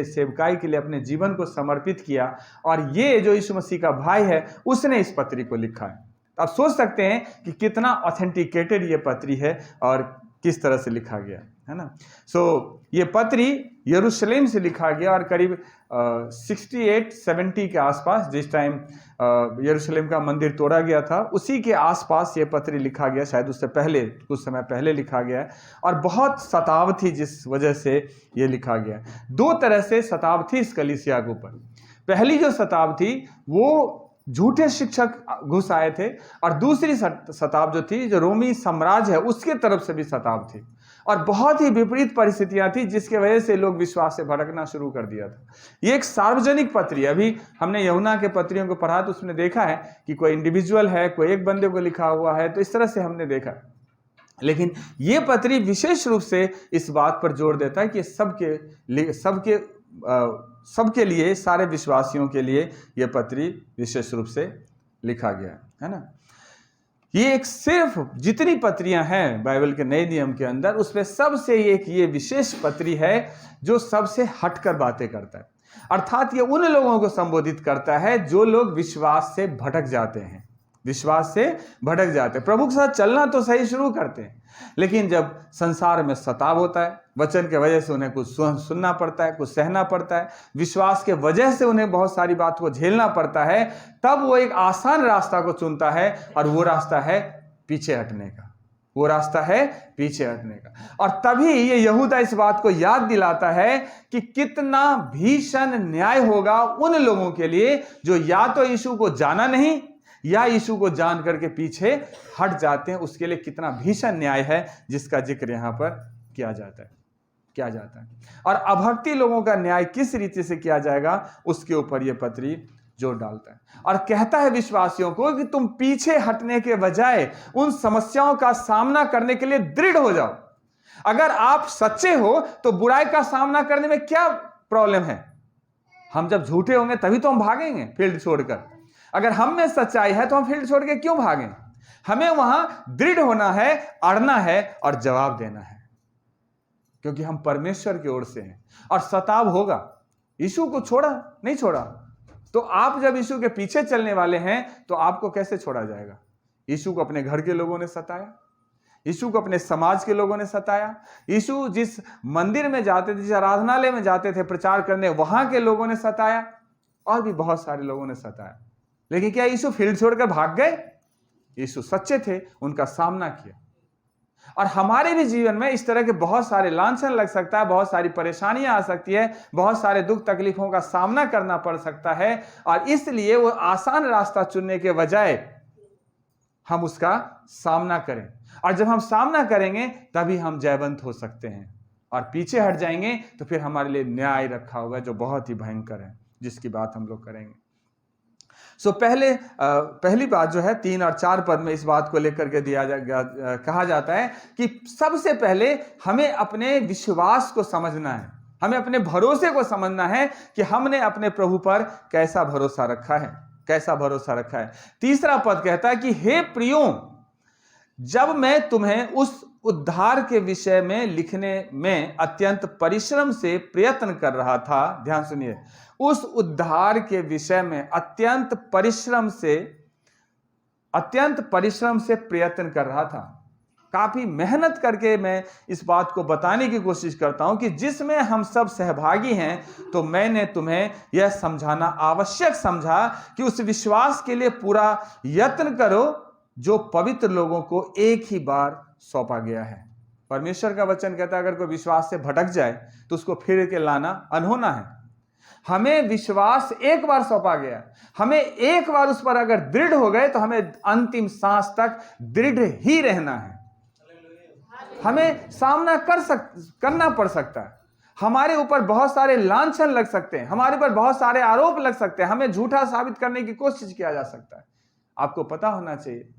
सेवकाई के लिए अपने जीवन को समर्पित किया, और ये जो यीशु मसीह का भाई है उसने इस पत्री को लिखा है। आप सोच सकते हैं कि कितना ऑथेंटिकेटेड ये पत्री है और किस तरह से लिखा गया है ना। ये पत्री यरूशलेम से लिखा गया और करीब 68-70 के आसपास, जिस टाइम यरूशलेम का मंदिर तोड़ा गया था उसी के आसपास ये पत्री लिखा गया, शायद उससे पहले, कुछ समय पहले लिखा गया है। और बहुत सताव थी जिस वजह से ये लिखा गया। दो तरह से सताव थी इस कलीसिया के ऊपर। पहली जो सताव थी वो झूठे शिक्षक घुस आए थे, और दूसरी सताव जो थी, जो रोमी साम्राज्य है उसके तरफ से भी सताव थी, और बहुत ही विपरीत परिस्थितियां थी जिसके वजह से लोग विश्वास से भटकना शुरू कर दिया था। ये एक सार्वजनिक पत्री है। अभी हमने यूहन्ना के पत्रियों को पढ़ा तो उसमें देखा है कि कोई इंडिविजुअल है, कोई एक बंदे को लिखा हुआ है, तो इस तरह से हमने देखा। लेकिन ये पत्री विशेष रूप से इस बात पर जोर देता है कि सबके लिए, सारे विश्वासियों के लिए ये पत्री विशेष रूप से लिखा गया है ना। ये एक सिर्फ जितनी पत्रियां हैं बाइबल के नए नियम के अंदर, उसमें सबसे एक ये विशेष पत्री है जो सबसे हटकर बातें करता है। अर्थात ये उन लोगों को संबोधित करता है जो लोग विश्वास से भटक जाते हैं, विश्वास से भटक जाते हैं। प्रभु के साथ चलना तो सही शुरू करते हैं, लेकिन जब संसार में सताव होता है, वचन के वजह से उन्हें कुछ सुनना पड़ता है, कुछ सहना पड़ता है, विश्वास के वजह से उन्हें बहुत सारी बात को झेलना पड़ता है, तब वो एक आसान रास्ता को चुनता है, और वो रास्ता है पीछे हटने का, वो रास्ता है पीछे हटने का। और तभी ये यहूदा इस बात को याद दिलाता है कि कितना भीषण न्याय होगा उन लोगों के लिए जो या तो यीशु को जाना नहीं या यीशु को जान करके पीछे हट जाते हैं। उसके लिए कितना भीषण न्याय है जिसका जिक्र यहां पर किया जाता है। और अभक्ति लोगों का न्याय किस रीति से किया जाएगा उसके ऊपर यह पत्री जोर डालता है, और कहता है विश्वासियों को कि तुम पीछे हटने के बजाय उन समस्याओं का सामना करने के लिए दृढ़ हो जाओ। अगर आप सच्चे हो तो बुराई का सामना करने में क्या प्रॉब्लम है? हम जब झूठे होंगे तभी तो हम भागेंगे फील्ड छोड़कर। अगर हम में सच्चाई है तो हम फील्ड छोड़ के क्यों भागें? हमें वहां दृढ़ होना है, अड़ना है और जवाब देना है, क्योंकि हम परमेश्वर की ओर से हैं। और सताव होगा। यीशु को छोड़ा नहीं छोड़ा, तो आप जब यीशु के पीछे चलने वाले हैं तो आपको कैसे छोड़ा जाएगा? यीशु को अपने घर के लोगों ने सताया, यीशु को अपने समाज के लोगों ने सताया, यीशु जिस मंदिर में जाते थे, जिस आराधनालय में जाते थे प्रचार करने, वहां के लोगों ने सताया, और भी बहुत सारे लोगों ने सताया। लेकिन क्या यीशु फील्ड छोड़कर भाग गए? यीशु सच्चे थे, उनका सामना किया। और हमारे भी जीवन में इस तरह के बहुत सारे लांछन लग सकता है, बहुत सारी परेशानियां आ सकती है, बहुत सारे दुख तकलीफों का सामना करना पड़ सकता है, और इसलिए वो आसान रास्ता चुनने के बजाय हम उसका सामना करें। और जब हम सामना करेंगे तभी हम जयवंत हो सकते हैं, और पीछे हट जाएंगे तो फिर हमारे लिए न्याय रखा होगा जो बहुत ही भयंकर है, जिसकी बात हम लोग करेंगे। पहली बात जो है 3 और 4 पद में इस बात को लेकर के कहा जाता है कि सबसे पहले हमें अपने विश्वास को समझना है, हमें अपने भरोसे को समझना है कि हमने अपने प्रभु पर कैसा भरोसा रखा है, कैसा भरोसा रखा है। तीसरा पद कहता है कि हे प्रियो, जब मैं तुम्हें उस उद्धार के विषय में लिखने में अत्यंत परिश्रम से प्रयत्न कर रहा था, ध्यान सुनिए, उस उद्धार के विषय में अत्यंत परिश्रम से प्रयत्न कर रहा था। काफी मेहनत करके मैं इस बात को बताने की कोशिश करता हूं कि जिसमें हम सब सहभागी हैं, तो मैंने तुम्हें यह समझाना आवश्यक समझा कि उस विश्वास के लिए पूरा यत्न करो जो पवित्र लोगों को एक ही बार सौंपा गया है। परमेश्वर का वचन कहता है अगर कोई विश्वास से भटक जाए तो उसको फिर के लाना अनहोना है। हमें विश्वास एक बार सौंपा गया, हमें एक बार उस पर अगर दृढ़ हो गए तो हमें अंतिम सांस तक दृढ़ ही रहना है। हमें सामना करना पड़ सकता है, हमारे ऊपर बहुत सारे लांछन लग सकते हैं, हमारे ऊपर बहुत सारे आरोप लग सकते हैं, हमें झूठा साबित करने की कोशिश किया जा सकता है। आपको पता होना चाहिए,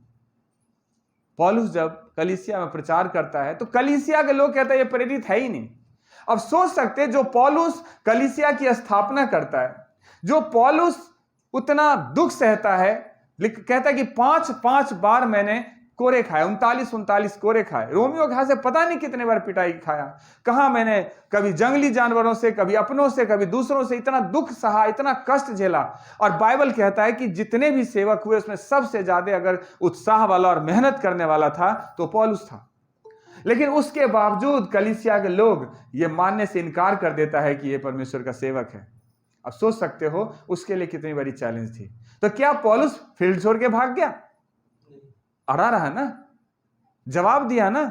पौलुस जब कलीसिया में प्रचार करता है तो कलीसिया के लोग कहते हैं ये प्रेरित है ही नहीं। अब सोच सकते जो पौलुस कलीसिया की स्थापना करता है, जो पौलुस उतना दुख सहता है, कहता है कि 5 बार मैंने कोरे खाए, 39 कोरे खाए। रोमियो घास से पता नहीं कितने बार पिटाई खाया। कहां मैंने कभी जंगली जानवरों से, कभी अपनों से, कभी दूसरों से इतना दुख सहा, इतना कष्ट झेला। और बाइबल कहता है कि जितने भी सेवक हुए उसमें सबसे ज्यादा अगर उत्साह वाला और मेहनत करने वाला था तो पौलुस था। लेकिन उसके बावजूद कलीसिया के लोग ये मानने से इनकार कर देता है कि ये परमेश्वर का सेवक है। अब सोच सकते हो उसके लिए कितनी बड़ी चैलेंज थी। तो क्या पौलुस फील्ड छोड़ के भाग गया? अड़ा रहा ना, जवाब दिया ना।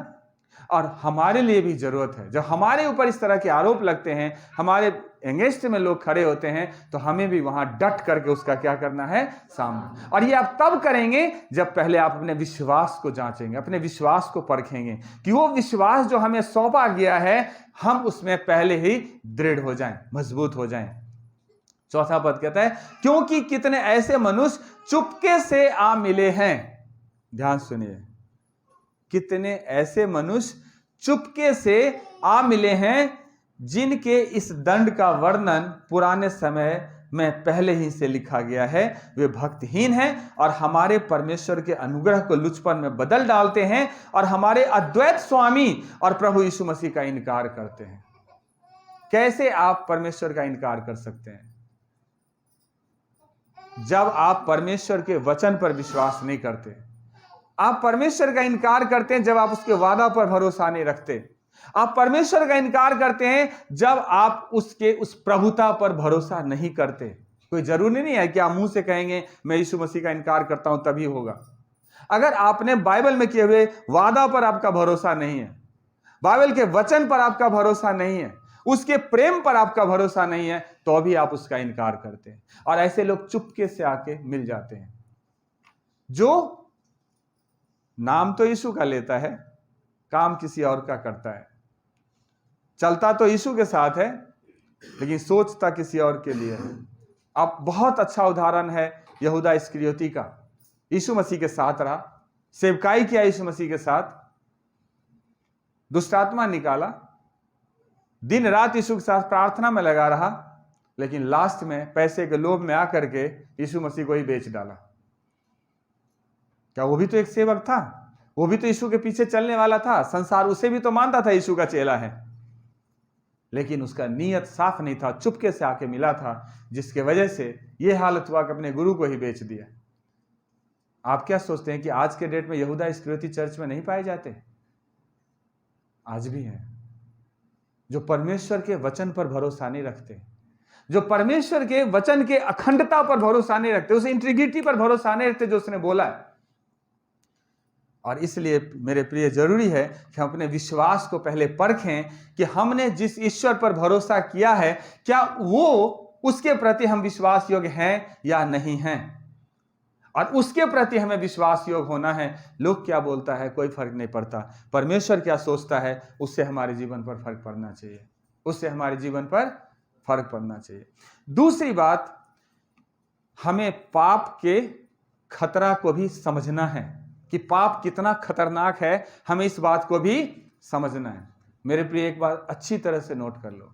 और हमारे लिए भी जरूरत है, जब हमारे ऊपर इस तरह के आरोप लगते हैं, हमारे एंगेस्ट में लोग खड़े होते हैं, तो हमें भी वहां डट करके उसका क्या करना है? सामना। और ये आप तब करेंगे जब पहले आप अपने विश्वास को जांचेंगे, अपने विश्वास को परखेंगे कि वो विश्वास जो हमें सौंपा गया है हम उसमें पहले ही दृढ़ हो जाएं, मजबूत हो जाएं। चौथा पद कहता है, क्योंकि कितने ऐसे मनुष्य चुपके से आ मिले हैं। ध्यान सुनिए, कितने ऐसे मनुष्य चुपके से आ मिले हैं जिनके इस दंड का वर्णन पुराने समय में पहले ही से लिखा गया है। वे भक्तिहीन हैं और हमारे परमेश्वर के अनुग्रह को लुचपन में बदल डालते हैं और हमारे अद्वैत स्वामी और प्रभु यीशु मसीह का इनकार करते हैं। कैसे आप परमेश्वर का इनकार कर सकते हैं? जब आप परमेश्वर के वचन पर विश्वास नहीं करते। आप परमेश्वर का इनकार करते हैं जब आप उसके वादा पर भरोसा नहीं रखते। आप परमेश्वर का इनकार करते हैं जब आप उसके उस प्रभुता पर भरोसा नहीं करते। कोई जरूरी नहीं है कि आप मुंह से कहेंगे मैं यीशु मसीह का इनकार करता हूं तभी होगा। अगर आपने बाइबल में किए हुए वादा पर आपका भरोसा नहीं है, बाइबल के वचन पर आपका भरोसा नहीं है, उसके प्रेम पर आपका भरोसा नहीं है, तो भी आप उसका इनकार करते हैं। और ऐसे लोग चुपके से आके मिल जाते हैं, जो नाम तो यीशु का लेता है, काम किसी और का करता है। चलता तो यीशु के साथ है, लेकिन सोचता किसी और के लिए है। अब बहुत अच्छा उदाहरण है यहूदा इस्करियोती का। यीशु मसीह के साथ रहा, सेवकाई किया यीशु मसीह के साथ, दुष्टात्मा निकाला, दिन रात यीशु के साथ प्रार्थना में लगा रहा, लेकिन लास्ट में पैसे के लोभ में आकर के यीशु मसीह को ही बेच डाला। क्या वो भी तो एक सेवक था? वो भी तो यीशु के पीछे चलने वाला था। संसार उसे भी तो मानता था यीशु का चेला है, लेकिन उसका नीयत साफ नहीं था, चुपके से आके मिला था, जिसके वजह से यह हालत हुआ कि अपने गुरु को ही बेच दिया। आप क्या सोचते हैं कि आज के डेट में यहूदा इस्करियोती चर्च में नहीं पाए जाते? आज भी हैं, जो परमेश्वर के वचन पर भरोसा नहीं रखते, जो परमेश्वर के वचन के अखंडता पर भरोसा नहीं रखते, उस इंटीग्रिटी पर भरोसा नहीं रखते जो उसने बोला है। और इसलिए मेरे प्रिय जरूरी है कि हम अपने विश्वास को पहले परखें कि हमने जिस ईश्वर पर भरोसा किया है, क्या वो उसके प्रति हम विश्वास योग्य हैं या नहीं हैं। और उसके प्रति हमें विश्वास योग्य होना है। लोग क्या बोलता है कोई फर्क नहीं पड़ता, परमेश्वर क्या सोचता है उससे हमारे जीवन पर फर्क पड़ना चाहिए, उससे हमारे जीवन पर फर्क पड़ना चाहिए। दूसरी बात, हमें पाप के खतरा को भी समझना है कि पाप कितना खतरनाक है, हमें इस बात को भी समझना है। मेरे प्रिय एक बात अच्छी तरह से नोट कर लो,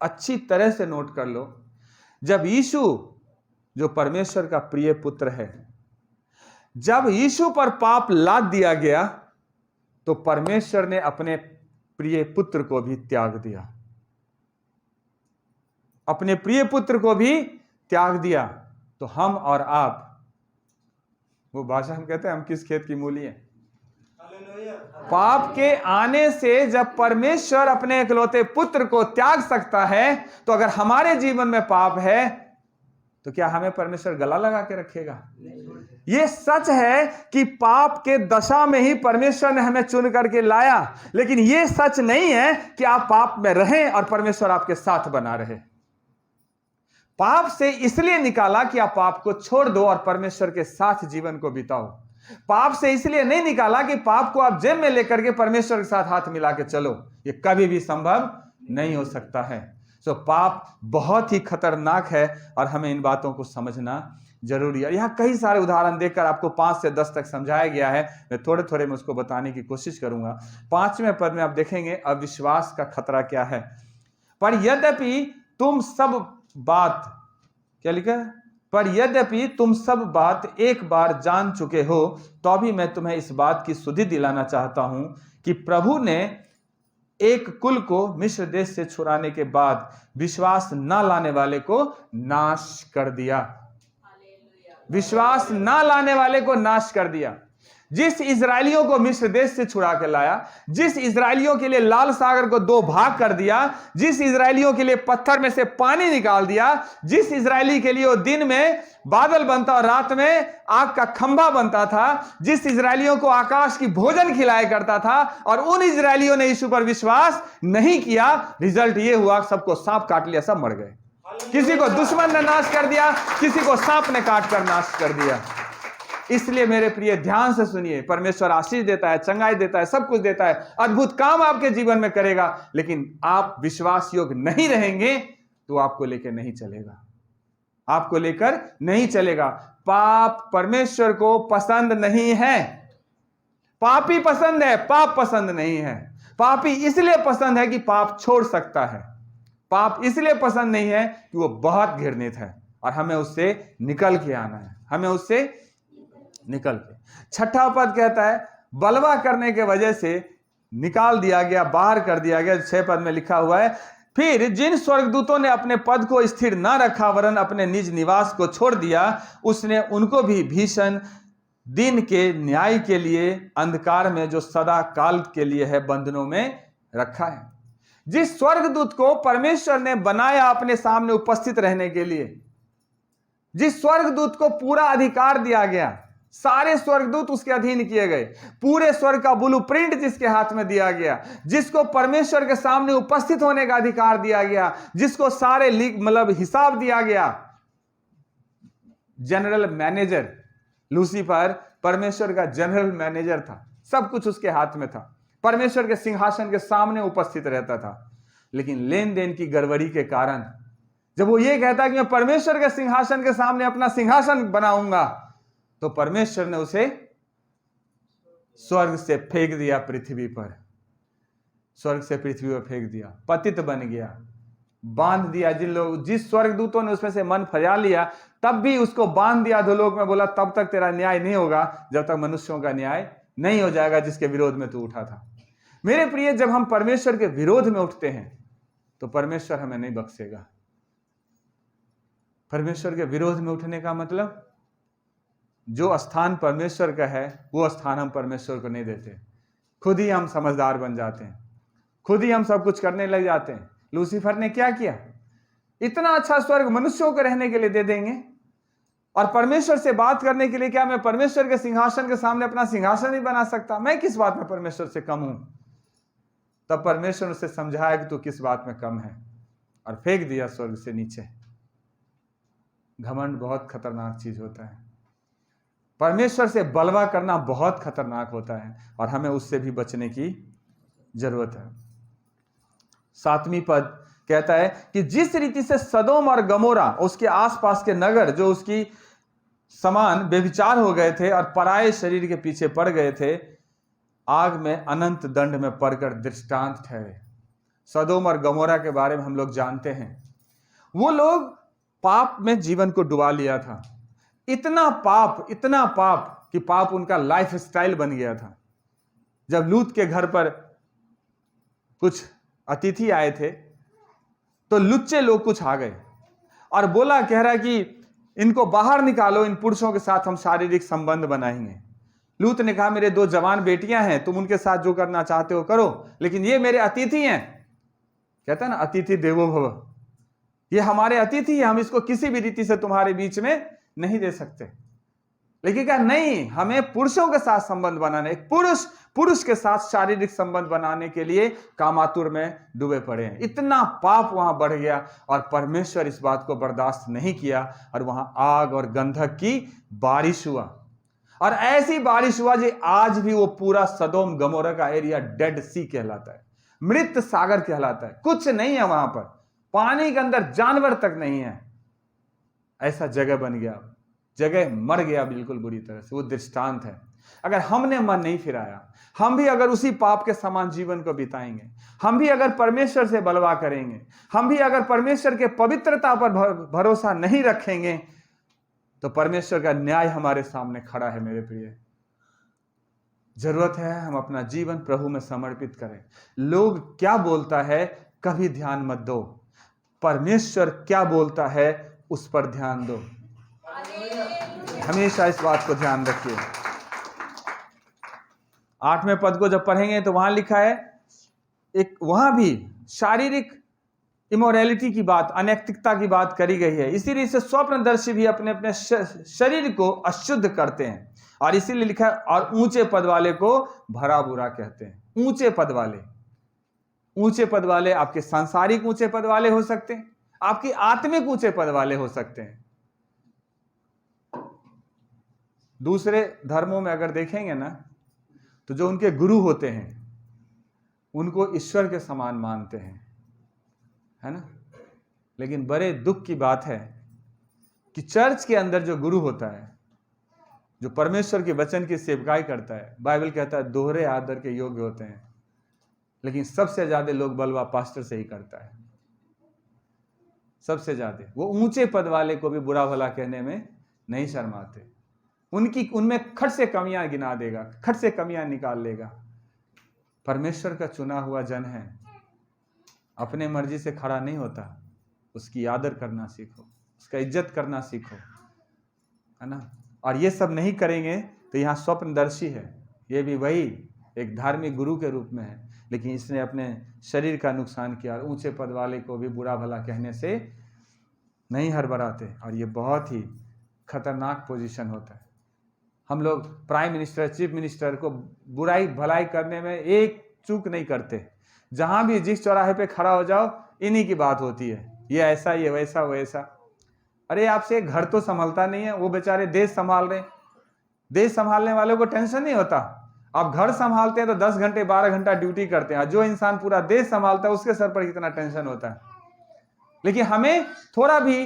अच्छी तरह से नोट कर लो। जब यीशु जो परमेश्वर का प्रिय पुत्र है, जब यीशु पर पाप लाद दिया गया तो परमेश्वर ने अपने प्रिय पुत्र को भी त्याग दिया, अपने प्रिय पुत्र को भी त्याग दिया। तो हम और आप, वो भाषा हम कहते हैं हम किस खेत की मूली हैं। पाप के आने से जब परमेश्वर अपने इकलौते पुत्र को त्याग सकता है, तो अगर हमारे जीवन में पाप है तो क्या हमें परमेश्वर गला लगा के रखेगा? यह सच है कि पाप के दशा में ही परमेश्वर ने हमें चुन करके लाया, लेकिन यह सच नहीं है कि आप पाप में रहें और परमेश्वर आपके साथ बना रहे। पाप से इसलिए निकाला कि आप पाप को छोड़ दो और परमेश्वर के साथ जीवन को बिताओ। पाप से इसलिए नहीं निकाला कि पाप को आप जेब में लेकर के परमेश्वर के साथ हाथ मिला के चलो, ये कभी भी संभव नहीं हो सकता है। सो पाप बहुत ही खतरनाक है और हमें इन बातों को समझना जरूरी है। यहाँ कई सारे उदाहरण देकर आपको 5 से 10 तक समझाया गया है, मैं थोड़े थोड़े में उसको बताने की कोशिश करूंगा। 5वें पद में आप देखेंगे अविश्वास का खतरा क्या है। पर यद्यपि तुम सब बात, क्या लिखा है, पर यद्यपि तुम सब बात एक बार जान चुके हो, तो भी मैं तुम्हें इस बात की सुधि दिलाना चाहता हूं कि प्रभु ने एक कुल को मिस्र देश से छुड़ाने के बाद विश्वास न लाने वाले को नाश कर दिया। विश्वास न लाने वाले को नाश कर दिया। जिस इजरायलियों को मिस्र देश से छुड़ा के लाया, जिस इजरायलियों के लिए लाल सागर को दो भाग कर दिया, जिस इजरायलियों के लिए पत्थर में से पानी निकाल दिया, जिस इजरायली के लिए वो दिन में बादल बनता और रात में आग का खंभा बनता था, जिस इजरायलियों को आकाश की भोजन खिलाया करता था, और उन इजरायलियों ने यीशु पर विश्वास नहीं किया, रिजल्ट ये हुआ सबको सांप काट लिया, सब मर गए। किसी को दुश्मन ने नाश कर दिया, किसी को सांप ने काट कर नाश कर दिया। इसलिए मेरे प्रिय ध्यान से सुनिए, परमेश्वर आशीष देता है, चंगाई देता है, सब कुछ देता है, अद्भुत काम आपके जीवन में करेगा, लेकिन आप विश्वास योग्य नहीं रहेंगे तो आपको लेकर नहीं चलेगा, आपको लेकर नहीं चलेगा। पाप परमेश्वर को पसंद नहीं है। पापी पसंद है, पाप पसंद नहीं है। पापी इसलिए पसंद है कि पाप छोड़ सकता है। पाप इसलिए पसंद नहीं है कि वो बहुत घृणित है और हमें उससे निकल के आना है, हमें उससे निकल के। छठा पद कहता है बलवा करने के वजह से निकाल दिया गया, बाहर कर दिया गया। 6 पद में लिखा हुआ है, फिर जिन स्वर्गदूतों ने अपने पद को स्थिर न रखा वरन अपने निज निवास को छोड़ दिया, उसने उनको भी भीषण दिन के न्याय के लिए अंधकार में जो सदा काल के लिए है बंधनों में रखा है। जिस स्वर्गदूत को परमेश्वर ने बनाया अपने सामने उपस्थित रहने के लिए, जिस स्वर्गदूत को पूरा अधिकार दिया गया, सारे स्वर्गदूत उसके अधीन किए गए, पूरे स्वर्ग का ब्लूप्रिंट जिसके हाथ में दिया गया, जिसको परमेश्वर के सामने उपस्थित होने का अधिकार दिया गया, जिसको सारे मतलब हिसाब दिया गया। जनरल मैनेजर लूसीफर परमेश्वर का जनरल मैनेजर था, सब कुछ उसके हाथ में था, परमेश्वर के सिंहासन के सामने उपस्थित रहता था। लेकिन लेन देन की गड़बड़ी के कारण जब वो ये कहता है कि मैं परमेश्वर के सिंहासन के सामने अपना सिंहासन बनाऊंगा, तो परमेश्वर ने उसे स्वर्ग से फेंक दिया पृथ्वी पर, स्वर्ग से पृथ्वी पर फेंक दिया, पतित बन गया, बांध दिया। जिस स्वर्गदूतों ने उसमें से मन फजा लिया, तब भी उसको बांध दिया अधोलोक में, बोला तब तक तेरा न्याय नहीं होगा जब तक मनुष्यों का न्याय नहीं हो जाएगा जिसके विरोध में तू उठा था। मेरे प्रिय, जब हम परमेश्वर के विरोध में उठते हैं तो परमेश्वर हमें नहीं बख्शेगा। परमेश्वर के विरोध में उठने का मतलब जो स्थान परमेश्वर का है वो स्थान हम परमेश्वर को नहीं देते। खुद ही हम समझदार बन जाते हैं, खुद ही हम सब कुछ करने लग जाते हैं। लूसीफर ने क्या किया? इतना अच्छा स्वर्ग मनुष्यों को रहने के लिए दे देंगे, और परमेश्वर से बात करने के लिए क्या मैं परमेश्वर के सिंहासन के सामने अपना सिंहासन नहीं बना सकता? मैं किस बात में परमेश्वर से कम हूं? तब परमेश्वर उसे समझाया कि तू किस बात में कम है, और फेंक दिया स्वर्ग से नीचे। घमंड बहुत खतरनाक चीज होता है। परमेश्वर से बलवा करना बहुत खतरनाक होता है और हमें उससे भी बचने की जरूरत है। 7वीं पद कहता है कि जिस रीति से सदोम और गमोरा उसके आसपास के नगर जो उसकी समान बेविचार हो गए थे और पराये शरीर के पीछे पड़ गए थे, आग में अनंत दंड में पड़कर दृष्टांत ठहरे। सदोम और गमोरा के बारे में हम लोग जानते हैं। वो लोग पाप में जीवन को डुबा लिया था। इतना पाप कि पाप उनका लाइफ स्टाइल बन गया था। जब लूत के घर पर कुछ अतिथि आए थे तो लुच्चे लोग कुछ आ गए और बोला, कह रहा कि इनको बाहर निकालो, इन पुरुषों के साथ हम शारीरिक संबंध बनाएंगे। लूत ने कहा, मेरे 2 जवान बेटियां हैं, तुम उनके साथ जो करना चाहते हो करो, लेकिन ये मेरे अतिथि हैं। कहता है ना, अतिथि देवो भव, ये हमारे अतिथि है, हम इसको किसी भी रीति से तुम्हारे बीच में नहीं दे सकते। लेकिन क्या नहीं, हमें पुरुषों के साथ संबंध बनाने, पुरुष के साथ शारीरिक संबंध बनाने के लिए कामातुर में डूबे पड़े हैं। इतना पाप वहां बढ़ गया और परमेश्वर इस बात को बर्दाश्त नहीं किया और वहां आग और गंधक की बारिश हुआ। और ऐसी बारिश हुआ जी आज भी वो पूरा सदोम गमोरा का एरिया डेड सी कहलाता है, मृत सागर कहलाता है। कुछ नहीं है वहां पर, पानी के अंदर जानवर तक नहीं है। ऐसा जगह बन गया, जगह मर गया बिल्कुल बुरी तरह से। वो दृष्टांत है। अगर हमने मन नहीं फिराया, हम भी अगर उसी पाप के समान जीवन को बिताएंगे, हम भी अगर परमेश्वर से बलवा करेंगे, हम भी अगर परमेश्वर के पवित्रता पर भरोसा नहीं रखेंगे, तो परमेश्वर का न्याय हमारे सामने खड़ा है। मेरे प्रिय, जरूरत है हम अपना जीवन प्रभु में समर्पित करें। लोग क्या बोलता है कभी ध्यान मत दो, परमेश्वर क्या बोलता है उस पर ध्यान दो। हमेशा इस बात को ध्यान रखिए। 8वें पद को जब पढ़ेंगे तो वहां लिखा है, एक वहां भी शारीरिक इमोरैलिटी की बात, अनैतिकता की बात करी गई है। इसीलिए इसे स्वप्नदर्शी भी अपने अपने शरीर को अशुद्ध करते हैं, और इसीलिए लिखा है और ऊंचे पद वाले को भरा बुरा कहते हैं। ऊंचे पद वाले, ऊंचे पद वाले आपके सांसारिक ऊंचे पद वाले हो सकते हैं, आपकी आत्मिक ऊंचे पद वाले हो सकते हैं। दूसरे धर्मों में अगर देखेंगे ना, तो जो उनके गुरु होते हैं उनको ईश्वर के समान मानते हैं, है ना। लेकिन बड़े दुख की बात है कि चर्च के अंदर जो गुरु होता है, जो परमेश्वर के वचन की सेवकाई करता है, बाइबल कहता है दोहरे आदर के योग्य होते हैं, लेकिन सबसे ज्यादा लोग बलवा पास्टर से ही करता है। सबसे ज्यादा वो ऊंचे पद वाले को भी बुरा भला कहने में नहीं शर्माते। उनमें खट से कमियां गिना देगा, खट से कमियां निकाल लेगा। परमेश्वर का चुना हुआ जन है, अपने मर्जी से खड़ा नहीं होता। उसकी आदर करना सीखो, उसका इज्जत करना सीखो, है ना। और ये सब नहीं करेंगे तो यहाँ स्वप्नदर्शी है, ये भी वही एक धार्मिक गुरु के रूप में है, लेकिन इसने अपने शरीर का नुकसान किया। और ऊंचे पद वाले को भी बुरा भला कहने से नहीं हड़बड़ाते, और ये बहुत ही खतरनाक पोजीशन होता है। हम लोग प्राइम मिनिस्टर, चीफ मिनिस्टर को बुराई भलाई करने में एक चूक नहीं करते। जहां भी जिस चौराहे पे खड़ा हो जाओ, इन्हीं की बात होती है, ये ऐसा, ये वैसा, वैसा। अरे आपसे घर तो संभालता नहीं है, वो बेचारे देश संभाल रहे हैं। देश संभालने वालों को टेंशन नहीं होता। आप घर संभालते हैं तो 10 घंटे 12 घंटा ड्यूटी करते हैं, जो इंसान पूरा देश संभालता है उसके सर पर कितना टेंशन होता है। लेकिन हमें थोड़ा भी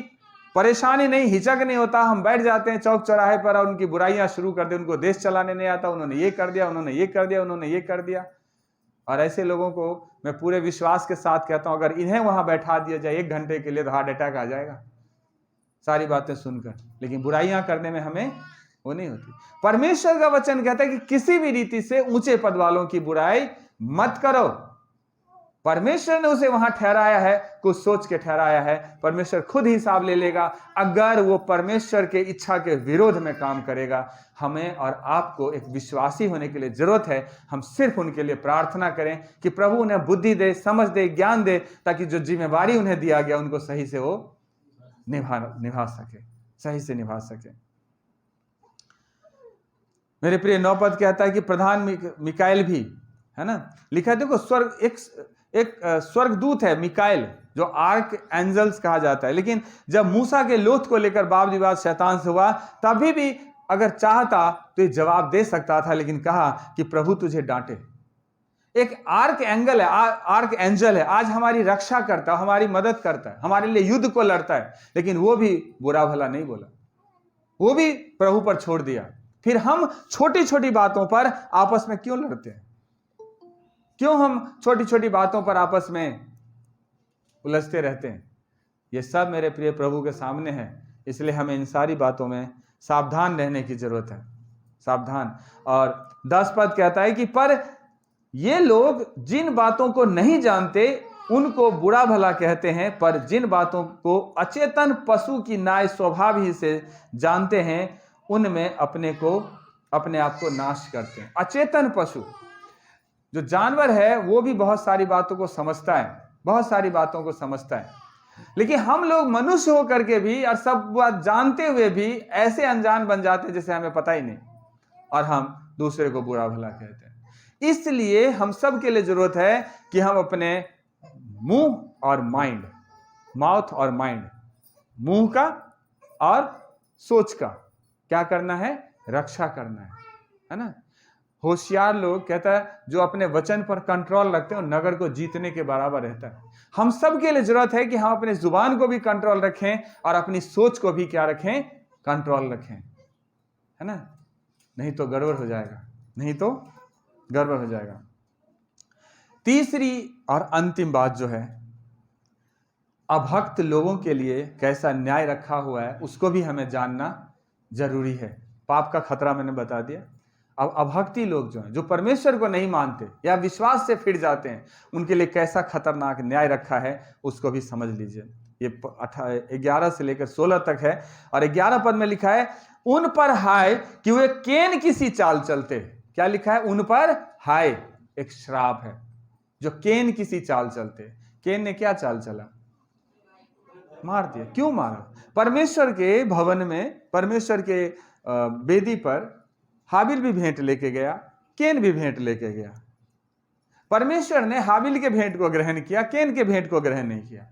परेशानी नहीं, हिचक नहीं होता। हम बैठ जाते हैं चौक चौराहे पर और उनकी बुराइयां शुरू कर दे। उनको देश चलाने नहीं आता, उन्होंने ये कर दिया, उन्होंने ये कर दिया, उन्होंने ये कर दिया। और ऐसे लोगों को मैं पूरे विश्वास के साथ कहता हूं, अगर इन्हें वहां बैठा दिया जाए 1 घंटे के लिए तो हार्ट अटैक आ जाएगा सारी बातें सुनकर। लेकिन बुराइयां करने में हमें वो नहीं होती। परमेश्वर का वचन कहता है कि किसी भी रीति से ऊंचे पद वालों की बुराई मत करो। परमेश्वर ने उसे वहां ठहराया है, कुछ सोच के ठहराया है। परमेश्वर खुद हिसाब ले लेगा अगर वो परमेश्वर के इच्छा के विरोध में काम करेगा। हमें और आपको एक विश्वासी होने के लिए जरूरत है। हम सिर्फ उनके लिए प्रार्थना करें कि प्रभु उन्हें बुद्धि दे, समझ दे, ज्ञान दे, ताकि जो जिम्मेवारी उन्हें दिया गया उनको सही से वो निभा सके, सही से निभा सके। मेरे प्रिय 9 पद कहता है कि प्रधान मिकाएल भी, है ना, लिखा है, देखो स्वर्ग एक स्वर्गदूत है मिकाएल, जो आर्क एंजल्स कहा जाता है। लेकिन जब मूसा के लोथ को लेकर वाद विवाद शैतान से हुआ, तभी भी अगर चाहता तो ये जवाब दे सकता था, लेकिन कहा कि प्रभु तुझे डांटे। एक आर्क एंगल है, आर्क एंजल है, आज हमारी रक्षा करता है, हमारी मदद करता है, हमारे लिए युद्ध को लड़ता है, लेकिन वो भी बुरा भला नहीं बोला, वो भी प्रभु पर छोड़ दिया। फिर हम छोटी छोटी बातों पर आपस में क्यों लड़ते हैं? क्यों हम छोटी छोटी बातों पर आपस में उलझते रहते हैं? ये सब मेरे प्रिय प्रभु के सामने है, इसलिए हमें इन सारी बातों में सावधान रहने की जरूरत है, सावधान। और 10 पद कहता है कि पर ये लोग जिन बातों को नहीं जानते उनको बुरा भला कहते हैं, पर जिन बातों को अचेतन पशु की नाय स्वभाव ही से जानते हैं उनमें अपने आप को नाश करते हैं। अचेतन पशु, जो जानवर है, वो भी बहुत सारी बातों को समझता है, बहुत सारी बातों को समझता है। लेकिन हम लोग मनुष्य होकर के भी और सब बात जानते हुए भी ऐसे अनजान बन जाते हैं जैसे हमें पता ही नहीं, और हम दूसरे को बुरा भला कहते हैं। इसलिए हम सब के लिए जरूरत है कि हम अपने मुंह और माइंड, माउथ और माइंड, मुंह का और सोच का क्या करना है? रक्षा करना है ना। होशियार लोग कहता है जो अपने वचन पर कंट्रोल रखते हैं नगर को जीतने के बराबर रहता है। हम सब के लिए जरूरत है कि हम अपने जुबान को भी कंट्रोल रखें और अपनी सोच को भी क्या रखें? कंट्रोल रखें, है ना। नहीं तो गड़बड़ हो जाएगा, नहीं तो गड़बड़ हो जाएगा। तीसरी और अंतिम बात जो है, अभक्त लोगों के लिए कैसा न्याय रखा हुआ है उसको भी हमें जानना जरूरी है। पाप का खतरा मैंने बता दिया। अब अभक्ति लोग जो हैं, जो परमेश्वर को नहीं मानते या विश्वास से फिर जाते हैं, उनके लिए कैसा खतरनाक न्याय रखा है उसको भी समझ लीजिए। ये 11 से लेकर 16 तक है और 11 पद में लिखा है, उन पर हाय कि वे केन किसी चाल चलते। क्या लिखा है? उन पर हाय, एक श्राप है जो केन किसी चाल चलते। केन ने क्या चाल चला? मार दिया। क्यों मारा? परमेश्वर के भवन में, परमेश्वर के वेदी पर हाबिल भी भेंट लेके गया, केन भी भेंट लेके गया। परमेश्वर ने हाबिल के भेंट को ग्रहण किया, केन के भेंट को ग्रहण नहीं किया।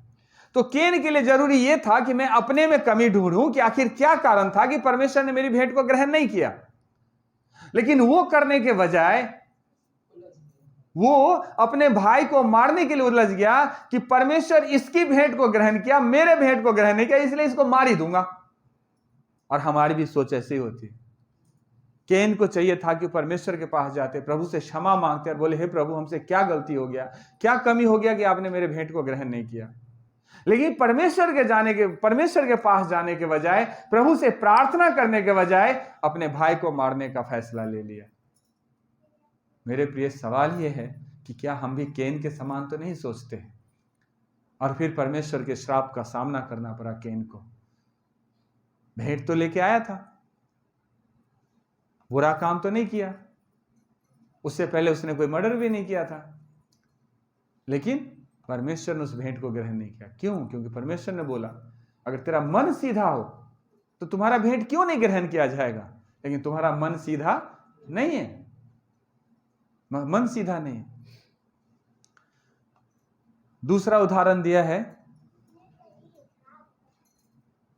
तो केन के लिए जरूरी यह था कि मैं अपने में कमी ढूंढूं कि आखिर क्या कारण था कि परमेश्वर ने मेरी भेंट को ग्रहण नहीं किया। लेकिन वो करने के बजाय वो अपने भाई को मारने के लिए उलझ गया कि परमेश्वर इसकी भेंट को ग्रहण किया, मेरे भेंट को ग्रहण नहीं किया, इसलिए इसको मार ही दूंगा। और हमारी भी सोच ऐसी होती है। केन को चाहिए था कि परमेश्वर के पास जाते, प्रभु से क्षमा मांगते और बोले, हे प्रभु हमसे क्या गलती हो गया, क्या कमी हो गया कि आपने मेरे भेंट को ग्रहण नहीं किया। लेकिन परमेश्वर के पास जाने के बजाय, प्रभु से प्रार्थना करने के बजाय अपने भाई को मारने का फैसला ले लिया। मेरे प्रिय, सवाल यह है कि क्या हम भी केन के समान तो नहीं सोचते हैं? और फिर परमेश्वर के श्राप का सामना करना पड़ा केन को। भेंट तो लेके आया था, बुरा काम तो नहीं किया, उससे पहले उसने कोई मर्डर भी नहीं किया था, लेकिन परमेश्वर ने उस भेंट को ग्रहण नहीं किया। क्यों? क्योंकि परमेश्वर ने बोला, अगर तेरा मन सीधा हो तो तुम्हारा भेंट क्यों नहीं ग्रहण किया जाएगा। लेकिन तुम्हारा मन सीधा नहीं है, मन सीधा नहीं। दूसरा उदाहरण दिया है,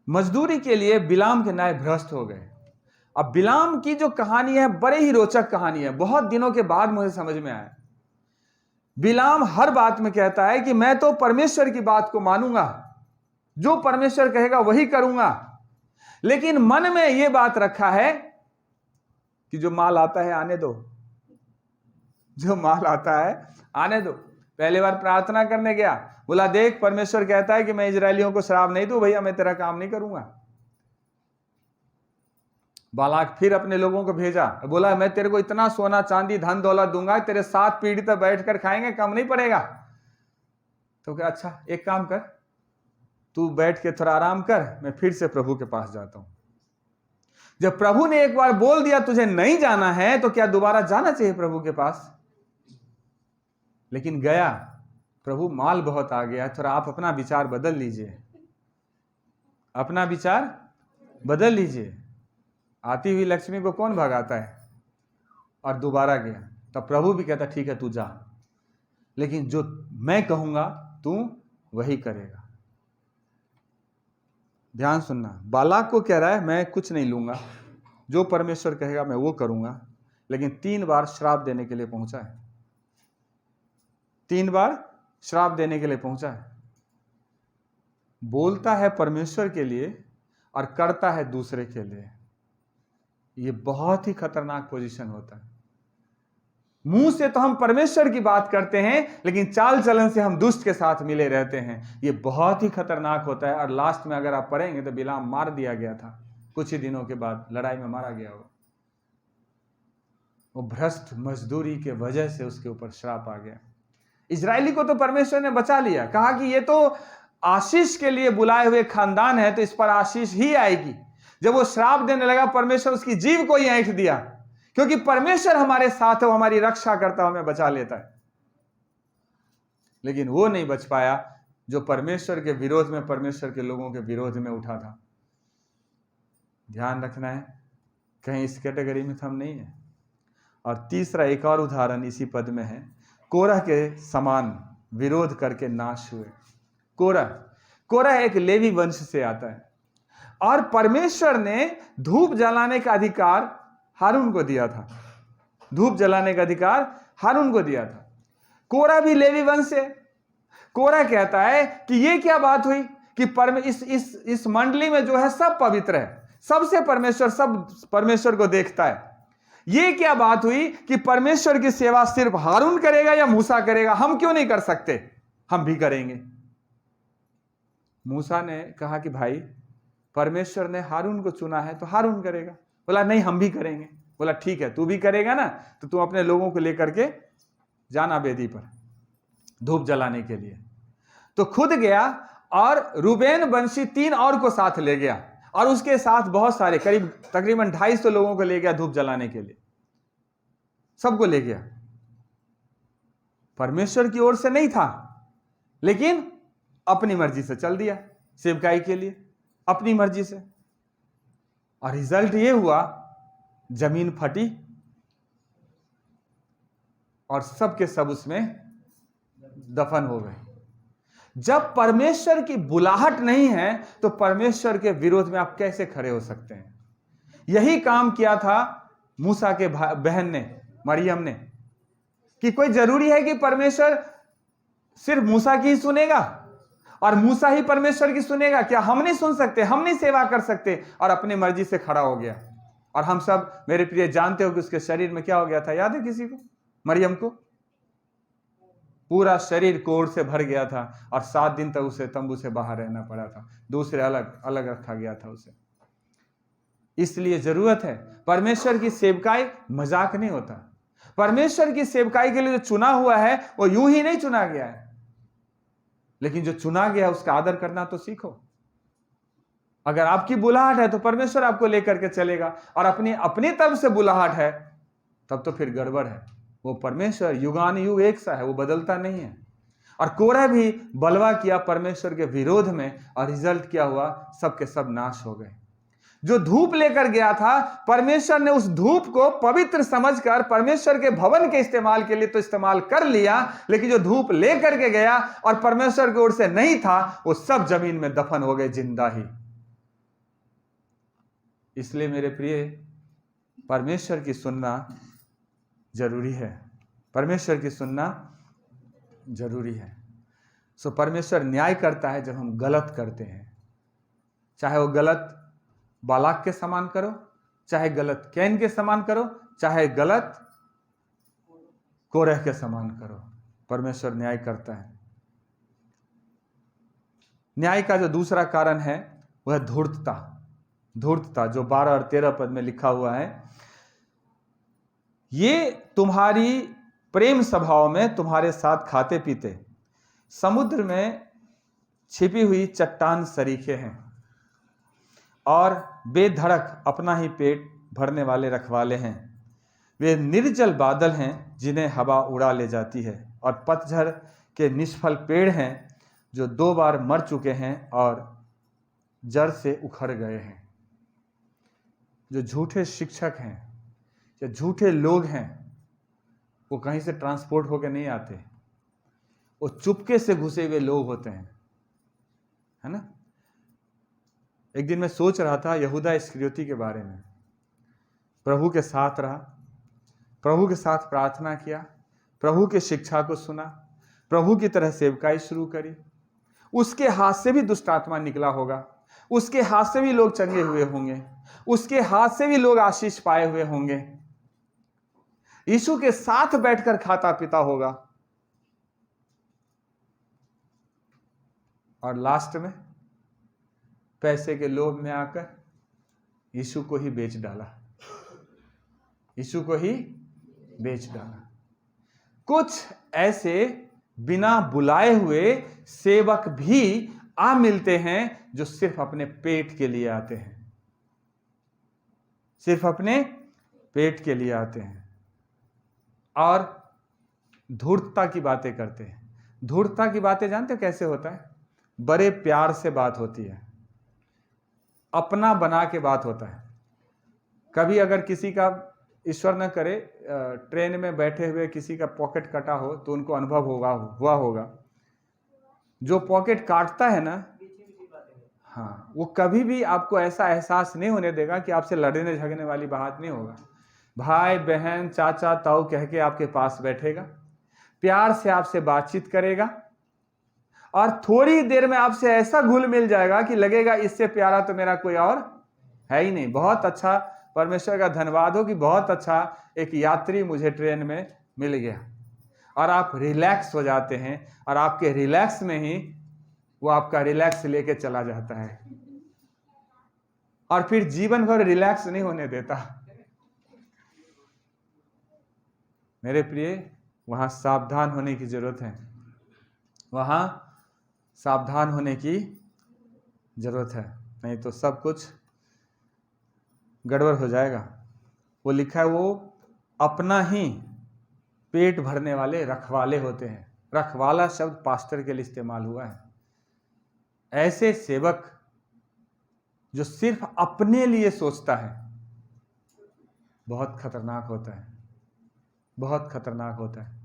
मजदूरी के लिए बिलाम के नाय भ्रष्ट हो गए। अब बिलाम की जो कहानी है बड़े ही रोचक कहानी है, बहुत दिनों के बाद मुझे समझ में आया। बिलाम हर बात में कहता है कि मैं तो परमेश्वर की बात को मानूंगा, जो परमेश्वर कहेगा वही करूंगा, लेकिन मन में यह बात रखा है कि जो माल आता है आने दो, जो माल आता है आने दो। पहले बार प्रार्थना करने गया, बोला देख परमेश्वर कहता है कि मैं इजरायलियों को श्राप नहीं दूं, भैया मैं तेरा काम नहीं करूंगा। बालाक फिर अपने लोगों को भेजा, बोला मैं तेरे को इतना सोना चांदी धन दौलत दूंगा, तेरे 7 पीढ़ी तक बैठकर खाएंगे, कम नहीं पड़ेगा। तो क्या, अच्छा एक काम कर, तू बैठ के थोड़ा आराम कर, मैं फिर से प्रभु के पास जाता हूं। जब प्रभु ने एक बार बोल दिया तुझे नहीं जाना है, तो क्या दोबारा जाना चाहिए प्रभु के पास? लेकिन गया। प्रभु माल बहुत आ गया, थोड़ा आप अपना विचार बदल लीजिए, अपना विचार बदल लीजिए। आती हुई लक्ष्मी को कौन भगाता है? और दोबारा गया, तब प्रभु भी कहता ठीक है तू जा, लेकिन जो मैं कहूंगा तू वही करेगा। ध्यान सुनना, बालाक को कह रहा है मैं कुछ नहीं लूंगा, जो परमेश्वर कहेगा मैं वो करूंगा, लेकिन 3 बार श्राप देने के लिए पहुंचा है। 3 बार श्राप देने के लिए पहुंचा है। बोलता है परमेश्वर के लिए और करता है दूसरे के लिए। ये बहुत ही खतरनाक पोजीशन होता है। मुंह से तो हम परमेश्वर की बात करते हैं, लेकिन चाल चलन से हम दुष्ट के साथ मिले रहते हैं। ये बहुत ही खतरनाक होता है। और लास्ट में अगर आप पढ़ेंगे तो बिलाम मार दिया गया था, कुछ ही दिनों के बाद लड़ाई में मारा गया। वो भ्रष्ट मजदूरी के वजह से उसके ऊपर श्राप आ गया। इजरायली को तो परमेश्वर ने बचा लिया, कहा कि ये तो आशीष के लिए बुलाए हुए खानदान है, तो इस पर आशीष ही आएगी। जब वो श्राप देने लगा, परमेश्वर उसकी जीव को ही ऐंठ दिया, क्योंकि परमेश्वर हमारे साथ है, वो हमारी रक्षा करता, हमें बचा लेता है। लेकिन वो नहीं बच पाया जो परमेश्वर के विरोध में, परमेश्वर के लोगों के विरोध में उठा था। ध्यान रखना है, कहीं इस कैटेगरी में तो हम नहीं है। और तीसरा एक और उदाहरण इसी पद में है, कोरह के समान विरोध करके नाश हुए। कोरह एक लेवी वंश से आता है, और परमेश्वर ने धूप जलाने का अधिकार हारून को दिया था। धूप जलाने का अधिकार हारून को दिया था। कोरह भी लेवी वंश से। कोरह कहता है कि ये क्या बात हुई कि इस मंडली में जो है सब पवित्र है, सबसे परमेश्वर, सब परमेश्वर को देखता है। ये क्या बात हुई कि परमेश्वर की सेवा सिर्फ हारून करेगा या मूसा करेगा? हम क्यों नहीं कर सकते? हम भी करेंगे। मूसा ने कहा कि भाई परमेश्वर ने हारून को चुना है तो हारून करेगा। बोला नहीं हम भी करेंगे। बोला ठीक है, तू भी करेगा ना, तो तू अपने लोगों को लेकर के जाना वेदी पर धूप जलाने के लिए। तो खुद गया और रूबेन वंशी 3 और को साथ ले गया, और उसके साथ बहुत सारे तकरीबन 250 लोगों को ले गया धूप जलाने के लिए, सबको ले गया। परमेश्वर की ओर से नहीं था, लेकिन अपनी मर्जी से चल दिया सेवकाई के लिए, अपनी मर्जी से। और रिजल्ट ये हुआ, जमीन फटी और सब के सब उसमें दफन हो गए। जब परमेश्वर की बुलाहट नहीं है तो परमेश्वर के विरोध में आप कैसे खड़े हो सकते हैं? यही काम किया था मूसा के बहन ने, मरियम ने, कि कोई जरूरी है कि परमेश्वर सिर्फ मूसा की ही सुनेगा और मूसा ही परमेश्वर की सुनेगा? क्या हम नहीं सुन सकते, हम नहीं सेवा कर सकते? और अपनी मर्जी से खड़ा हो गया। और हम सब मेरे प्रिय जानते हो कि उसके शरीर में क्या हो गया था, याद है किसी को? मरियम को पूरा शरीर कोढ़ से भर गया था और 7 दिन तक उसे तंबू से बाहर रहना पड़ा था, दूसरे अलग अलग रखा गया था उसे। इसलिए जरूरत है, परमेश्वर की सेवकाई मजाक नहीं होता। परमेश्वर की सेवकाई के लिए जो चुना हुआ है वो यूं ही नहीं चुना गया है, लेकिन जो चुना गया उसका आदर करना तो सीखो। अगर आपकी बुलाहट है तो परमेश्वर आपको लेकर के चलेगा, और अपनी तरफ से बुलाहट है तब तो फिर गड़बड़ है। वो परमेश्वर युगान युग एक सा है, वो बदलता नहीं है। और कोरह भी बलवा किया परमेश्वर के विरोध में, और रिजल्ट क्या हुआ? सब के सब नाश हो गए। जो धूप लेकर गया था, परमेश्वर ने उस धूप को पवित्र समझकर परमेश्वर के भवन के इस्तेमाल के लिए तो इस्तेमाल कर लिया, लेकिन जो धूप लेकर के गया और परमेश्वर की ओर से नहीं था, वो सब जमीन में दफन हो गए जिंदा ही। इसलिए मेरे प्रिय, परमेश्वर की सुनना जरूरी है, परमेश्वर की सुनना जरूरी है। सो परमेश्वर न्याय करता है जब हम गलत करते हैं, चाहे वो गलत बालाक के समान करो, चाहे गलत कैन के समान करो, चाहे गलत कोरह के समान करो, परमेश्वर न्याय करता है। न्याय का जो दूसरा कारण है वह धूर्तता। धूर्तता जो 12 और 13 पद में लिखा हुआ है, ये तुम्हारी प्रेम सभाओं में तुम्हारे साथ खाते पीते समुद्र में छिपी हुई चट्टान सरीखे हैं, और बेधड़क अपना ही पेट भरने वाले रखवाले हैं। वे निर्जल बादल हैं जिन्हें हवा उड़ा ले जाती है, और पतझड़ के निष्फल पेड़ हैं जो 2 बार मर चुके हैं और जड़ से उखड़ गए हैं। जो झूठे शिक्षक हैं या झूठे लोग हैं, वो कहीं से ट्रांसपोर्ट होकर नहीं आते, वो चुपके से घुसे हुए लोग होते हैं, है ना। एक दिन मैं सोच रहा था यहूदा इस्करियोती के बारे में। प्रभु के साथ रहा, प्रभु के साथ प्रार्थना किया, प्रभु की शिक्षा को सुना, प्रभु की तरह सेवकाई शुरू करी। उसके हाथ से भी दुष्ट आत्मा निकला होगा, उसके हाथ से भी लोग चंगे हुए होंगे, उसके हाथ से भी लोग आशीष पाए हुए होंगे। यीशु के साथ बैठकर खाता पीता होगा, और लास्ट में पैसे के लोभ में आकर यीशु को ही बेच डाला, यीशु को ही बेच डाला। कुछ ऐसे बिना बुलाए हुए सेवक भी आ मिलते हैं जो सिर्फ अपने पेट के लिए आते हैं, सिर्फ अपने पेट के लिए आते हैं, और धूर्तता की बातें करते हैं। धूर्तता की बातें जानते हो कैसे होता है? बड़े प्यार से बात होती है, अपना बना के बात होता है। कभी अगर किसी का, ईश्वर न करे, ट्रेन में बैठे हुए किसी का पॉकेट कटा हो तो उनको अनुभव हुआ होगा। जो पॉकेट काटता है ना, हाँ, वो कभी भी आपको ऐसा एहसास नहीं होने देगा कि आपसे लड़ने झगड़ने वाली बात नहीं होगा। भाई बहन चाचा ताऊ कह के आपके पास बैठेगा, प्यार से आपसे बातचीत करेगा, और थोड़ी देर में आपसे ऐसा घुल मिल जाएगा कि लगेगा इससे प्यारा तो मेरा कोई और है ही नहीं। बहुत अच्छा, परमेश्वर का धन्यवाद हो कि बहुत अच्छा एक यात्री मुझे ट्रेन में मिल गया, और आप रिलैक्स हो जाते हैं, और आपके रिलैक्स में ही वो आपका रिलैक्स लेके चला जाता है। और फिर जीवन भर रिलैक्स नहीं होने देता। मेरे प्रिय, वहां सावधान होने की जरूरत है, वहां सावधान होने की जरूरत है, नहीं तो सब कुछ गड़बड़ हो जाएगा। वो लिखा है, वो अपना ही पेट भरने वाले रखवाले होते हैं। रखवाला शब्द पास्टर के लिए इस्तेमाल हुआ है। ऐसे सेवक जो सिर्फ अपने लिए सोचता है बहुत खतरनाक होता है, बहुत खतरनाक होता है।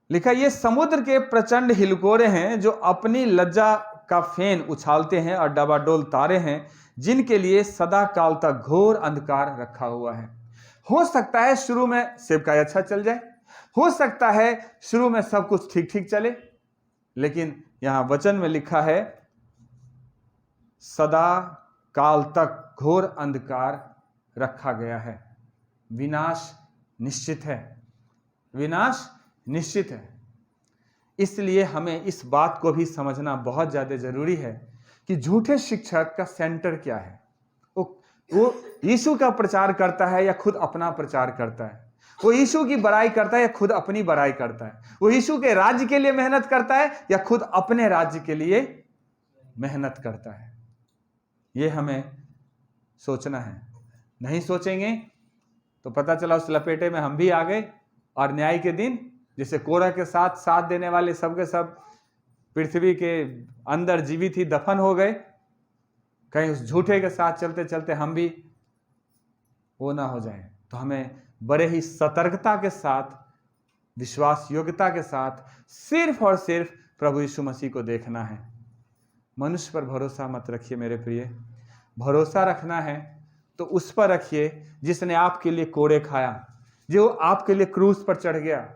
लिखा, ये समुद्र के प्रचंड हिलकोरे हैं जो अपनी लज्जा का फेन उछालते हैं और डबाडोल तारे हैं जिनके लिए सदा काल तक घोर अंधकार रखा हुआ है। हो सकता है शुरू में सेवकाई अच्छा चल जाए, हो सकता है शुरू में सब कुछ ठीक ठीक चले, लेकिन यहां वचन में लिखा है सदा काल तक घोर अंधकार रखा गया है। विनाश निश्चित है, विनाश निश्चित है। इसलिए हमें इस बात को भी समझना बहुत ज्यादा जरूरी है कि झूठे शिक्षक का सेंटर क्या है। वो यीशु का प्रचार करता है या खुद अपना प्रचार करता है? वो यीशु की बड़ाई करता है या खुद अपनी बड़ाई करता है? वो यीशु के राज्य के लिए मेहनत करता है या खुद अपने राज्य के लिए मेहनत करता है? ये हमें सोचना है। नहीं सोचेंगे तो पता चला उस लपेटे में हम भी आ गए और न्याय के दिन जैसे कोरह के साथ साथ देने वाले सब के सब पृथ्वी के अंदर जीवित ही दफन हो गए, कहीं उस झूठे के साथ चलते चलते हम भी वो ना हो जाए। तो हमें बड़े ही सतर्कता के साथ, विश्वास योग्यता के साथ सिर्फ और सिर्फ प्रभु यीशु मसीह को देखना है। मनुष्य पर भरोसा मत रखिए मेरे प्रिय। भरोसा रखना है तो उस पर रखिए जिसने आपके लिए कोड़े खाया, जो आपके लिए क्रूस पर चढ़ गया,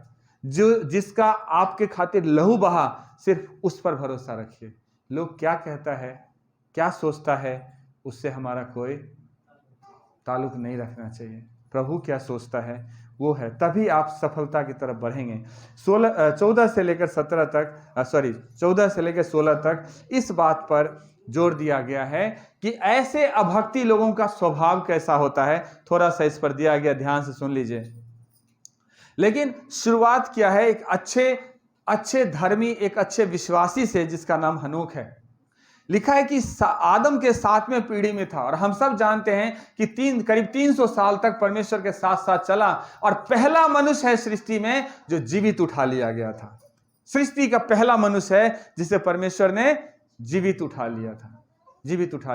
जो जिसका आपके खातिर लहू बहा, सिर्फ उस पर भरोसा रखिए। लोग क्या कहता है, क्या सोचता है, उससे हमारा कोई ताल्लुक नहीं रखना चाहिए। प्रभु क्या सोचता है वो है, तभी आप सफलता की तरफ बढ़ेंगे। 14 से लेकर 16 तक इस बात पर जोर दिया गया है कि ऐसे अभक्ति लोगों का स्वभाव कैसा होता है। थोड़ा सा इस पर दिया गया, ध्यान से सुन लीजिए। लेकिन शुरुआत किया है एक अच्छे धर्मी, एक अच्छे विश्वासी से जिसका नाम हनोक है। लिखा है कि आदम के 7वें पीढ़ी में था, और हम सब जानते हैं कि करीब 300 साल तक परमेश्वर के साथ साथ चला, और पहला मनुष्य है सृष्टि में जो जीवित उठा लिया गया था। सृष्टि का पहला मनुष्य है जिसे परमेश्वर ने जीवित उठा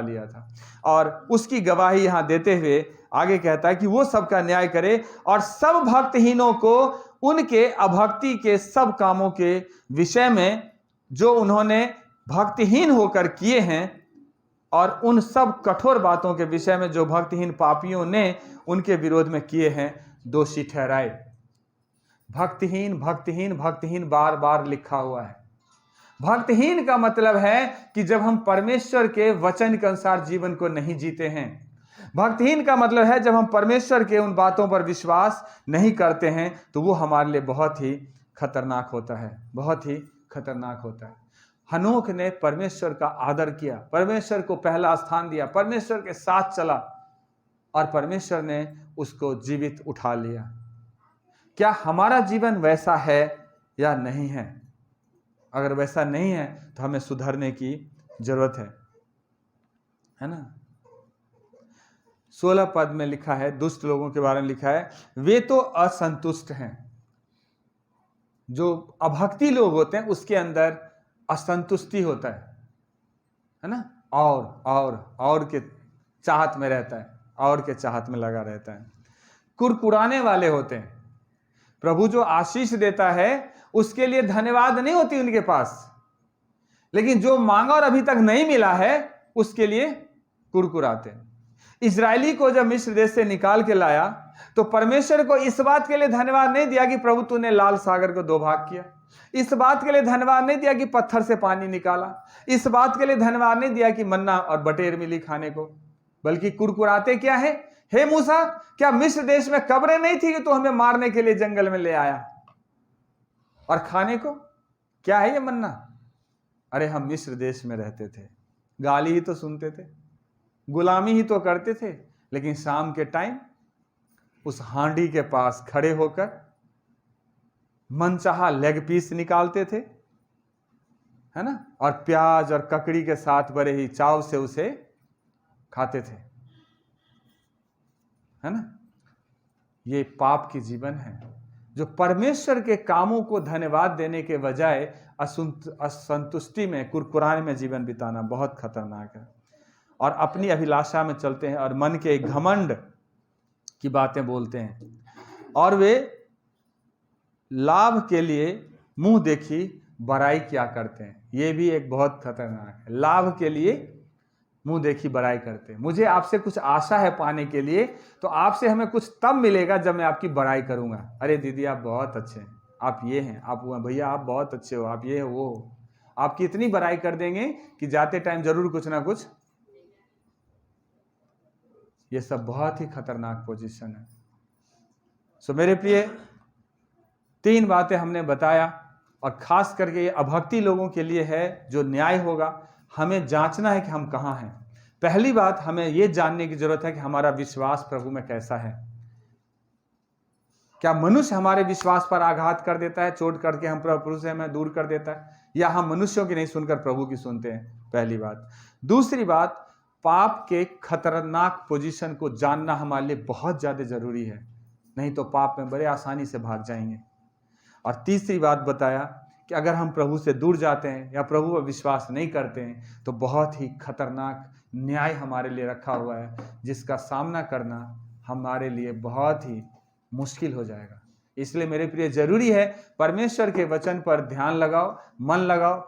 लिया था। और उसकी गवाही यहां देते हुए आगे कहता है कि वो सबका न्याय करे और सब भक्तहीनों को उनके अभक्ति के सब कामों के विषय में जो उन्होंने भक्तिहीन होकर किए हैं, और उन सब कठोर बातों के विषय में जो भक्तिहीन पापियों ने उनके विरोध में किए हैं, दोषी ठहराए। भक्तिहीन भक्तिहीन भक्तिहीन बार बार लिखा हुआ है। भक्तिहीन का मतलब है कि जब हम परमेश्वर के वचन के अनुसार जीवन को नहीं जीते हैं। भक्तिहीन का मतलब है जब हम परमेश्वर के उन बातों पर विश्वास नहीं करते हैं, तो वो हमारे लिए बहुत ही खतरनाक होता है, बहुत ही खतरनाक होता है। हनोक ने परमेश्वर का आदर किया, परमेश्वर को पहला स्थान दिया, परमेश्वर के साथ चला, और परमेश्वर ने उसको जीवित उठा लिया। क्या हमारा जीवन वैसा है या नहीं है? अगर वैसा नहीं है तो हमें सुधरने की जरूरत है ना। 16 पद में लिखा है, दुष्ट लोगों के बारे में लिखा है, वे तो असंतुष्ट हैं। जो अभक्ति लोग होते हैं उसके अंदर असंतुष्टि होता है ना, और के चाहत में रहता है, और के चाहत में लगा रहता है। कुरकुराने वाले होते हैं। प्रभु जो आशीष देता है उसके लिए धन्यवाद नहीं होती उनके पास, लेकिन जो मांगा और अभी तक नहीं मिला है उसके लिए कुरकुराते हैं। इजरायली को जब मिस्र देश से निकाल के लाया तो परमेश्वर को इस बात के लिए धन्यवाद नहीं दिया कि प्रभु तूने लाल सागर को 2 भाग किया, इस बात के लिए धन्यवाद नहीं दिया कि पत्थर से पानी निकाला, इस बात के लिए धन्यवाद नहीं दिया कि मन्ना और बटेर मिली खाने को, बल्कि कुरकुराते क्या है, हे मूसा, क्या मिस्र देश में कब्रें नहीं थी कि तू हमें मारने के लिए जंगल में ले आया, और खाने को क्या है ये मन्ना? अरे हम मिस्र देश में रहते थे, गाली ही तो सुनते थे, गुलामी ही तो करते थे, लेकिन शाम के टाइम उस हांडी के पास खड़े होकर मनचाहा लेग पीस निकालते थे, है ना, और प्याज और ककड़ी के साथ बड़े ही चाव से उसे खाते थे, है ना। ये पाप की जीवन है जो परमेश्वर के कामों को धन्यवाद देने के बजाय असंतुष्टि में, कुरकुराने में जीवन बिताना बहुत खतरनाक है। और अपनी अभिलाषा में चलते हैं और मन के घमंड की बातें बोलते हैं, और वे लाभ के लिए मुंह देखी बड़ाई क्या करते हैं। ये भी एक बहुत खतरनाक है। लाभ के लिए मुंह देखी बड़ाई करते हैं। मुझे आपसे कुछ आशा है पाने के लिए, तो आपसे हमें कुछ तब मिलेगा जब मैं आपकी बड़ाई करूंगा। अरे दीदी आप बहुत अच्छे हैं, आप ये हैं, आप वो हैं, भैया आप बहुत अच्छे हो, आप ये हो वो हो। आपकी इतनी बड़ाई कर देंगे कि जाते टाइम जरूर कुछ ना कुछ। ये सब बहुत ही खतरनाक पोजीशन है। सो मेरे प्रिय, 3 बातें हमने बताया, और खास करके ये अभक्ति लोगों के लिए है जो न्याय होगा। हमें जांचना है कि हम कहाँ हैं। पहली बात, हमें यह जानने की जरूरत है कि हमारा विश्वास प्रभु में कैसा है। क्या मनुष्य हमारे विश्वास पर आघात कर देता है, चोट करके हम प्रभु से हमें दूर कर देता है, या हम मनुष्यों की नहीं सुनकर प्रभु की सुनते हैं? पहली बात। दूसरी बात, पाप के खतरनाक पोजीशन को जानना हमारे लिए बहुत ज्यादा जरूरी है, नहीं तो पाप में बड़े आसानी से भाग जाएंगे। और तीसरी बात बताया कि अगर हम प्रभु से दूर जाते हैं या प्रभु पर विश्वास नहीं करते हैं, तो बहुत ही खतरनाक न्याय हमारे लिए रखा हुआ है, जिसका सामना करना हमारे लिए बहुत ही मुश्किल हो जाएगा। इसलिए मेरे प्रिय, जरूरी है परमेश्वर के वचन पर ध्यान लगाओ, मन लगाओ,